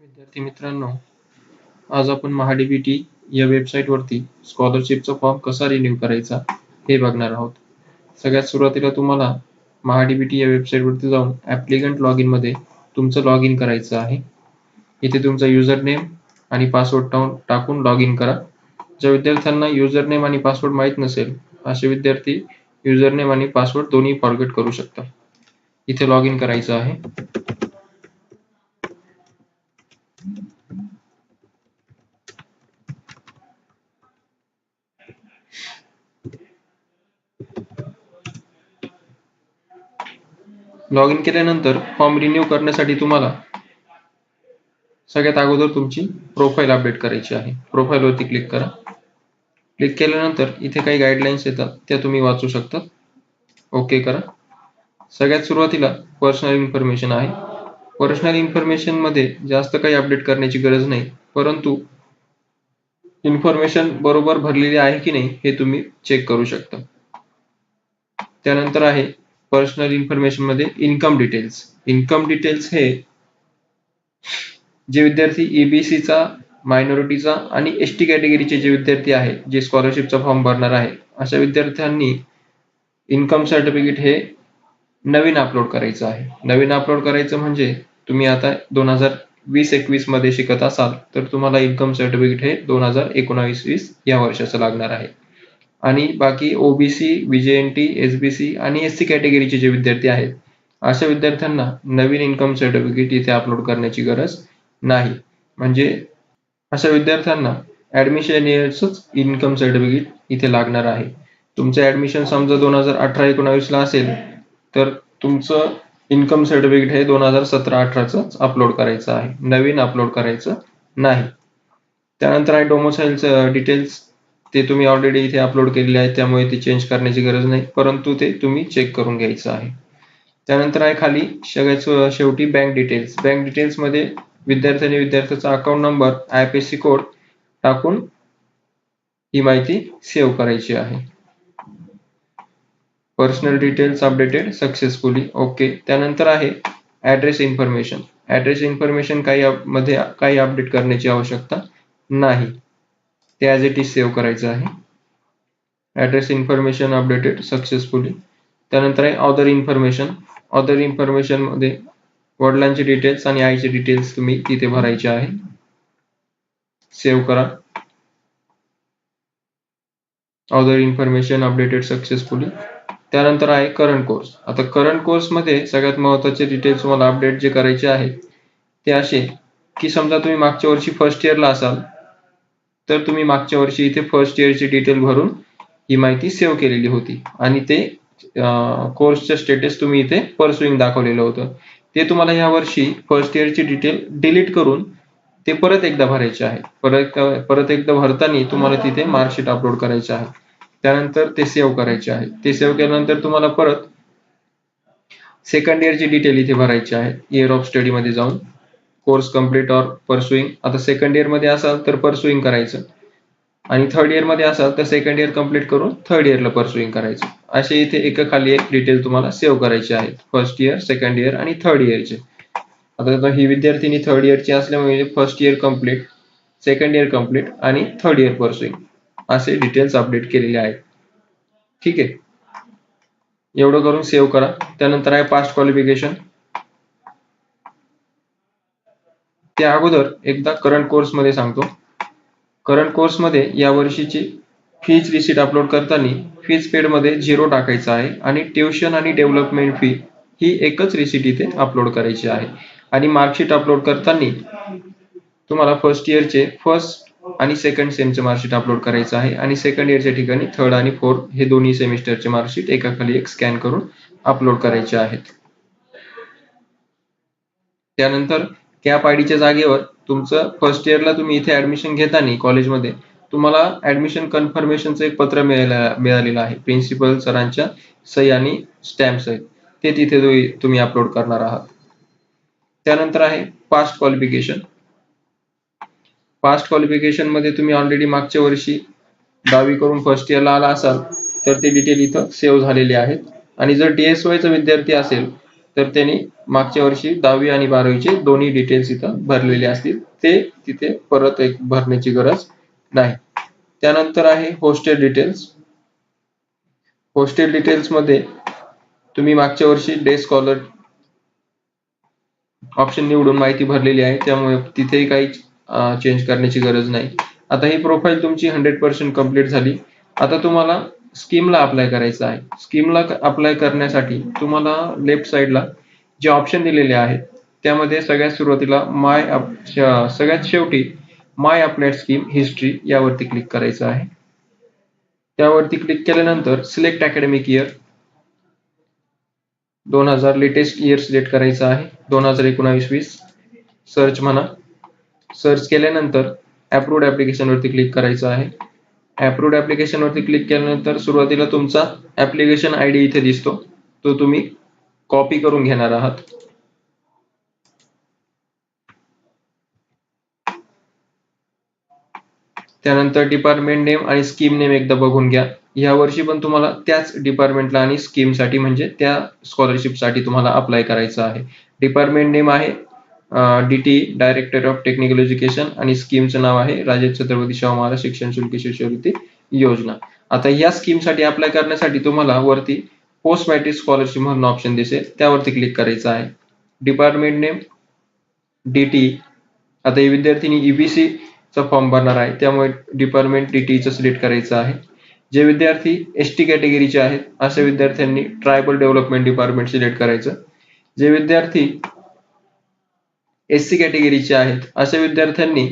विद्यार्थी मित्रांनो, आज आपण महाडीबीटी या वेबसाईटवरती स्कॉलरशिपचा फॉर्म कसा रिन्यू करायचा हे बघणार आहोत. सगळ्यात सुरुवातीला तुम्हाला महाडीबीटी या वेबसाईटवरती जाऊन ॲप्लिकंट लॉग इन मध्ये तुमचं लॉग इन करायचं आहे. इथे तुमचा युजर नेम आणि पासवर्ड टाकून लॉग इन करा. ज्या विद्यार्थ्यांना युजर नेम आणि पासवर्ड माहीत नसेल असे विद्यार्थी युजर नेम आणि पासवर्ड दोन्ही फॉरगेट करू शकतात. इथे लॉग इन करायचं आहे. लॉग इन केल्यानंतर फॉर्म रिन्यू करण्यासाठी तुम्हाला सगळ्यात अगोदर तुमची प्रोफाईल अपडेट करायची आहे. प्रोफाईलवरती क्लिक करा. क्लिक केल्यानंतर इथे काही गाईडलाईन्स येतात त्या तुम्ही वाचू शकता. ओके करा. सगळ्यात सुरुवातीला पर्सनल इन्फॉर्मेशन आहे. पर्सनल इन्फॉर्मेशन मध्ये जास्त काही अपडेट करण्याची गरज नाही, परंतु इन्फॉर्मेशन बरोबर भरलेली आहे की नाही हे तुम्ही चेक करू शकता. त्यानंतर आहे पर्सनल इन्फॉर्मेशन मध्ये इन्कम डिटेल्स. इन्कम डिटेल्स हे जे विद्यार्थी EBCचा, मायनॉरिटीचा आणि ST कॅटेगरीचे जे विद्यार्थी आहेत, जे स्कॉलरशिपचा फॉर्म भरणार आहे, अशा विद्यार्थ्यांनी इन्कम सर्टिफिकेट हे नवीन अपलोड करायचं आहे. नवीन अपलोड करायचं म्हणजे तुम्ही आता 2020-21 मध्ये शिकत असाल तर तुम्हाला इन्कम सर्टिफिकेट हे 2019-20 या वर्षाचं लागणार आहे. आणि बाकी OBC, VJNT, SBC आणि SC कॅटेगरीचे जे विद्यार्थी आहेत अशा विद्यार्थ्यांना नवीन इन्कम सर्टिफिकेट इथे अपलोड करण्याची गरज नाही. म्हणजे अशा विद्यार्थ्यांना ऍडमिशन इयर्सच इन्कम सर्टिफिकेट इथे लागणार आहे. तुमचं ऍडमिशन समजा 2018-19 ला असेल तर तुमचं इन्कम सर्टिफिकेट हे 2017-18च अपलोड करायचं आहे, नवीन अपलोड करायचं नाही. त्यानंतर आहे डोमिसाइल डिटेल्स. ते तुम्ही ऑलरेडी इथे अपलोड केलेले आहे, त्यामुळे ते चेंज करण्याची गरज नाही, परंतु ते तुम्ही चेक करून घ्यायचं आहे. त्यानंतर आहे खाली सगळ्यात शेवटी बँक डिटेल्स. बँक डिटेल्स मध्ये विद्यार्थ्यांनी विद्यार्थ्याचा अकाउंट नंबर, IFSC कोड टाकून ही माहिती सेव्ह करायची आहे. Personal details updated successfully. Okay. त्यानंतर आहे ऍड्रेस इन्फॉर्मेशन. ऍड्रेस इन्फॉर्मेशन काही अपडेट करण्याची आवश्यकता नाही, ते ॲज इट इज सेव्ह करायचं आहे. Address information updated successfully. त्यानंतर आहे अदर इन्फॉर्मेशन. अदर इन्फॉर्मेशन मध्ये वडिलांचे डिटेल्स आणि आईचे डिटेल्स तुम्ही तिथे भरायचे आहे. सेव्ह करा. Other information updated successfully. त्यानंतर आहे करंट कोर्स. आता करंट कोर्स मध्ये सगळ्यात महत्त्वाचे डिटेल्स तुम्हाला अपडेट जे करायचे आहेत ते असे की समजा तुम्ही मागच्या वर्षी फर्स्ट इयरला असाल तर तुम्ही मागच्या वर्षी इथे फर्स्ट इयरची डिटेल भरून ही माहिती सेव्ह केलेली होती आणि ते कोर्सचं स्टेटस तुम्ही इथे परसुइंग दाखवलेलं होतं. ते तुम्हाला या वर्षी फर्स्ट इयरची डिटेल डिलीट करून ते परत एकदा भरायचे आहे. परत एकदा भरताना तुम्हाला तिथे मार्कशीट अपलोड करायचे आहे. त्यानंतर ते सेव्ह करायचे आहे. ते सेव्ह केल्यानंतर तुम्हाला परत सेकंड इयरची डिटेल इथे भरायची आहे. इयर ऑफ स्टडी मध्ये जाऊन कोर्स कम्प्लीट ऑर परसुइंग. आता सेकंड इयर मध्ये असाल तर परसुइंग करायचं आणि थर्ड इयर मध्ये असाल तर सेकंड इयर कम्प्लीट करून थर्ड इयरला परसुइंग करायचं. असे इथे एकाखाली एक डिटेल तुम्हाला सेव्ह करायचे आहेत, फर्स्ट इयर, सेकंड इयर आणि थर्ड इयरचे. आता ही विद्यार्थिनी थर्ड इयरची असल्यामुळे first year complete, second year complete आणि थर्ड इयर परसुइंग असे डिटेल्स अपडेट केलेले आहेत. ठीक आहे. एवढं करून सेव्ह करा. त्यानंतर आहे पास्ट क्वालिफिकेशन. त्या अगोदर एकदा करंट कोर्स मध्ये सांगतो. करंट कोर्स मध्ये या वर्षीची फीज रिसीट अपलोड करताना फीज पेड मध्ये 0 टाकायचं आहे आणि ट्युशन आणि डेव्हलपमेंट फी ही एकच रिसीट इथे अपलोड करायची आहे. आणि मार्कशीट अपलोड करताना तुम्हाला फर्स्ट इयरचे फर्स्ट आणि सेकंड सेमचे मार्कशीट अपलोड करायचं आहे आणि सेकंड इयरच्या ठिकाणी थर्ड आणि फोर्थ हे दोन्ही सेमिस्टरचे मार्कशीट एकाखाली एक स्कॅन करून अपलोड करायचे आहेत. त्यानंतर कॅप आयडीच्या जागेवर तुमचं फर्स्ट इयरला तुम्ही इथे ऍडमिशन घेताना कॉलेजमध्ये तुम्हाला ऍडमिशन कन्फर्मेशनचं एक पत्र मिळालेलं आहे. प्रिन्सिपल सरांच्या सही आणि स्टॅम्प सहित ते तिथे तुम्ही अपलोड करणार आहात. त्यानंतर आहे पास्ट क्वालिफिकेशन. पास्ट क्वालिफिकेशन मध्ये तुम्ही ऑलरेडी मागच्या वर्षी 10वी करून फर्स्ट इयरला आला असाल तर ते डिटेल इथं सेव्ह झालेले आहेत. आणि जर DSY चा विद्यार्थी असेल तर त्यांनी मागच्या वर्षी 10वी आणि 12वीचे दोन्ही डिटेल्स इथं भरलेले असतील, ते तिथे परत एक भरण्याची गरज नाही. त्यानंतर आहे हॉस्टेल डिटेल्स. हॉस्टेल डिटेल्स मध्ये तुम्ही मागच्या वर्षी डे स्कॉलर ऑप्शन निवडून माहिती भरलेली आहे, त्यामुळे तिथेही काही चेंज करण्याची गरज नाही. आता ही प्रोफाईल तुमची 100% कंप्लीट झाली. आता तुम्हाला स्कीमला अप्लाय करायचं आहे. स्कीमला अप्लाय करण्यासाठी तुम्हाला लेफ्ट साईडला जे ऑप्शन दिलेले आहेत त्यामध्ये सगळ्यात सुरुवातीला सगळ्यात शेवटी माय अप्लाइड स्कीम हिस्ट्री यावरती क्लिक करायचं आहे. त्यावरती क्लिक केल्यानंतर select academic year 2000 latest year select करायचं आहे. 2019-20 सर्च म्हणा. सर्च केल्यानंतर अप्रूव्ड ऍप्लिकेशन वरती क्लिक करायचं आहे. अप्रूव्ड ऍप्लिकेशन वरती क्लिक केल्यानंतर सुरुवातीला तुमचा ऍप्लिकेशन आयडी इथे दिसतो, तो तुम्ही कॉपी करून घेणार आहात. त्यानंतर डिपार्टमेंट नेम आणि स्कीम नेम एकदा बघून घ्या. या वर्षी पण तुम्हाला त्याच डिपार्टमेंटला आणि स्कीमसाठी म्हणजे त्या स्कॉलरशिपसाठी तुम्हाला अप्लाय करायचं आहे. डिपार्टमेंट नेम आहे DT director of technical education आणि स्कीमचं नाव आहे राजेंद्र छत्रपती शाहू महाराज शिक्षण शुल्क शिष्यवृत्ती योजना. आता या स्कीमसाठी अप्लाय करण्यासाठी तुम्हाला वरती पोस्ट मॅट्रिक स्कॉलरशिप म्हणून ऑप्शन दिसेल, त्यावरती क्लिक करायचं आहे. Department name DT. आता ही विद्यार्थिनी EBC चा फॉर्म भरणार आहे, त्यामुळे डिपार्टमेंट DT चं सिलेक्ट करायचं आहे. जे विद्यार्थी ST कॅटेगरीचे आहेत अशा विद्यार्थ्यांनी ट्रायबल डेव्हलपमेंट डिपार्टमेंट सिलेक्ट करायचं. जे विद्यार्थी SC कॅटेगरीचे आहेत अशा विद्यार्थ्यांनी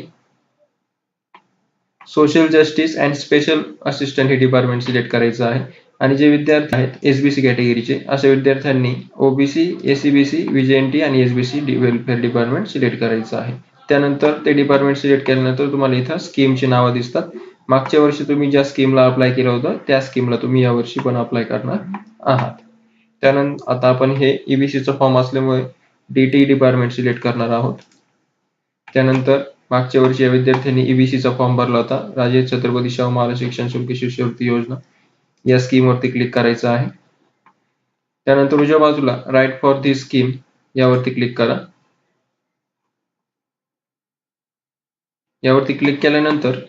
social justice and special assistant हे डिपार्टमेंट सिलेक्ट करायचं आहे. आणि जे विद्यार्थी आहेत SBC कॅटेगरीचे अशा विद्यार्थ्यांनी OBC, SCBC, VJNT आणि SBC वेलफेअर डिपार्टमेंट सिलेक्ट करायचं आहे. त्यानंतर ते डिपार्टमेंट सिलेक्ट केल्यानंतर तुम्हाला इथं स्कीमची नावं दिसतात. मागच्या वर्षी तुम्ही ज्या स्कीमला अप्लाय केलं होतं त्या स्कीमला तुम्ही या वर्षी पण अप्लाय करणार आहात. त्यानंतर आता आपण हे EBCचा फॉर्म असल्यामुळे DT डिपार्टमेंट सिलेक्ट करणार आहोत. त्यानंतर मागच्या वर्षी या विद्यार्थ्यांनी EBCचा फॉर्म भरला होता, राजेंद्र छत्रपती शाहू महाराज शिक्षण शुल्क शिष्यवृत्ती योजना या स्कीम वरती क्लिक करायचं आहे. त्यानंतर उजव्या बाजूला राईट फॉर धिस स्कीम यावरती क्लिक करा. यावरती क्लिक केल्यानंतर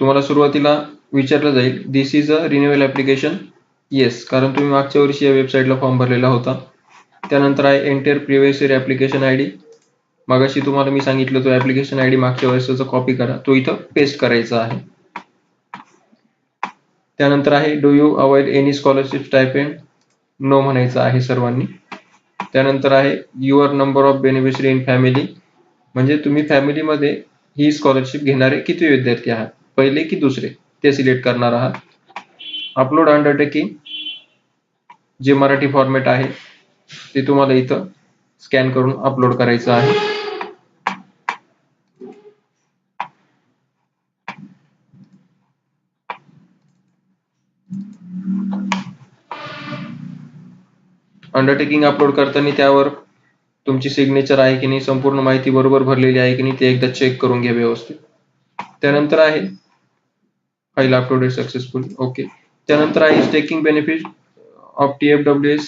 तुम्हाला सुरुवातीला विचारलं जाईल this is a renewal application. Yes, कारण तुम्ही मागच्या वर्षी या वेबसाईटला फॉर्म भरलेला होता. त्यानंतर आहे enter previous year application ID. मगाशी तुम्हाला मी सांगितलं तो ऍप्लिकेशन आयडी मागच्या वर्षाचा कॉपी करा, तो इथं पेस्ट करायचा आहे. त्यानंतर आहे do you avoid any scholarship stipend. No म्हणायचं आहे सर्वांनी. त्यानंतर आहे your number of beneficiary in family, म्हणजे तुम्ही फॅमिलीमध्ये ही स्कॉलरशिप घेणारे किती विद्यार्थी आहात, पहिले की दुसरे, ते सिलेक्ट करणार आहात. अपलोड अंडरटेकिंग, जे मराठी फॉर्मॅट आहे ते तुम्हाला इथं स्कॅन करून अपलोड करायचं आहे. अंडरटेकिंग अपलोड करताना त्यावर तुमची सिग्नेचर आहे की नाही, संपूर्ण माहिती बरोबर भरलेली आहे की नाही ते एकदा चेक करून घ्या व्यवस्थित. त्यानंतर आहे फाईल अपलोडेड सक्सेसफुली. ओके. त्यानंतर आहे टेकिंग बेनिफिट ऑफ TFWS.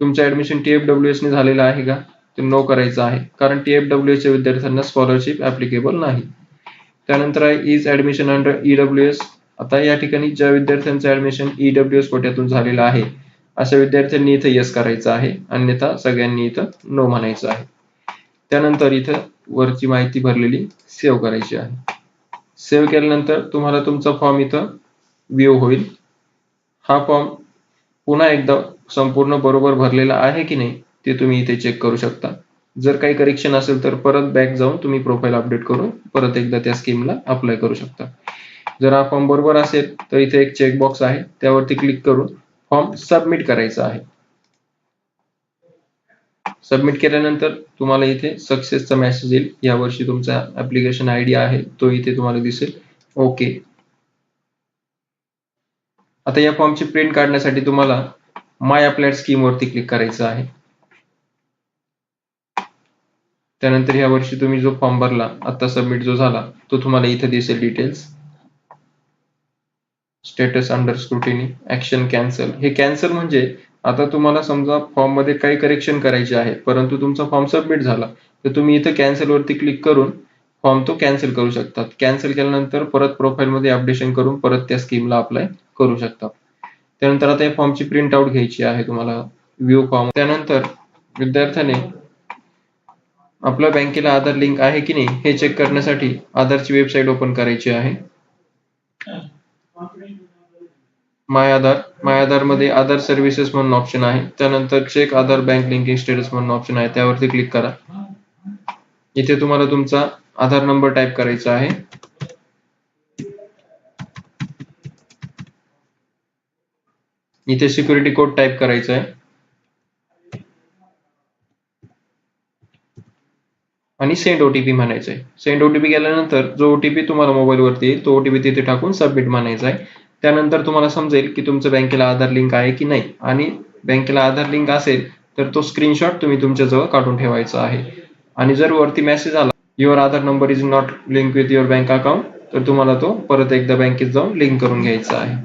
तुमचं ऍडमिशन TFWS ने झालेलं आहे का, ते नो करायचं आहे, कारण TFWS च्या विद्यार्थ्यांना स्कॉलरशिप ऍप्लिकेबल नाही. त्यानंतर आहे इज ऍडमिशन अंडर EWS. आता या ठिकाणी ज्या विद्यार्थ्यांचं ऍडमिशन EWS कोट्यातून झालेलं आहे अशा विद्यार्थ्यांनी इथं यस करायचं आहे, अन्यथा सगळ्यांनी इथं नो म्हणायचं आहे. त्यानंतर इथं वरची माहिती भरलेली सेव्ह करायची आहे. सेव्ह केल्यानंतर तुम्हाला तुमचा फॉर्म इथं व्ह्यू होईल. हा फॉर्म पुन्हा एकदा संपूर्ण बरोबर भरलेला आहे की नाही ते तुम्ही इथे चेक करू शकता. जर काही करेक्शन असेल तर परत बॅक जाऊन तुम्ही प्रोफाईल अपडेट करून परत एकदा त्या स्कीमला अप्लाय करू शकता. जर हा फॉर्म बरोबर असेल तर इथे एक चेकबॉक्स आहे, त्यावरती क्लिक करून फॉर्म सबमिट करायचा आहे. सबमिट केल्यानंतर तुम्हाला इथे सक्सेसचा मेसेज येईल. यावर्षी तुमचा ऍप्लिकेशन आयडी आहे तो इथे तुम्हाला दिसेल. ओके. आता या फॉर्मची प्रिंट काढण्यासाठी तुम्हाला माय अप्लाइड स्कीम वरती क्लिक करायचं आहे. त्यानंतर या वर्षी तुम्ही जो फॉर्म भरला आता सबमिट जो झाला तो तुम्हाला इथे दिसेल details. Status under scrutiny, action cancel. हे कॅन्सल म्हणजे आता तुम्हाला समजा फॉर्म मध्ये काही करेक्शन करायचे आहे, परंतु तुमचा फॉर्म सबमिट झाला, तर तुम्ही इथं कॅन्सल वरती क्लिक करून फॉर्म तो कॅन्सल करू शकतात. कॅन्सल केल्यानंतर परत प्रोफाईल मध्ये अपडेशन करून परत त्या स्कीमला अप्लाय करू शकता. त्यानंतर आता या फॉर्मची प्रिंट आउट घ्यायची आहे तुम्हाला, व्ह्यू फॉर्म. त्यानंतर विद्यार्थ्याने आपल्या बँकेला आधार लिंक आहे की नाही हे चेक करण्यासाठी आधारची वेबसाईट ओपन करायची आहे. माय आधार मध्ये आधार सर्व्हिसेस म्हणून ऑप्शन आहे. त्यानंतर चेक आधार बँक लिंकिंग स्टेटस म्हणून ऑप्शन आहे, त्यावरती क्लिक करा. इथे तुम्हाला तुमचा आधार नंबर टाईप करायचा आहे. इथे सिक्युरिटी कोड टाईप करायचा आहे आणि सेंड ओटीपी म्हणायचं आहे. सेंड ओटीपी केल्यानंतर जो ओटीपी तुम्हाला मोबाईल वरती येईल तो ओटीपी तिथे टाकून सबमिट म्हणायचा आहे. त्यानंतर तुम्हाला समजेल की तुमचं बँकेला आधार लिंक आहे की नाही, आणि बँकेला आधार लिंक असेल तर तो स्क्रीनशॉट तुम्ही तुमच्याजवळ काढून ठेवायचा आहे. आणि जर वरती मेसेज आला your Aadhaar number is not link with your bank account, तर तुम्हाला तो परत एकदा बँकेत जाऊन लिंक करून घ्यायचा आहे.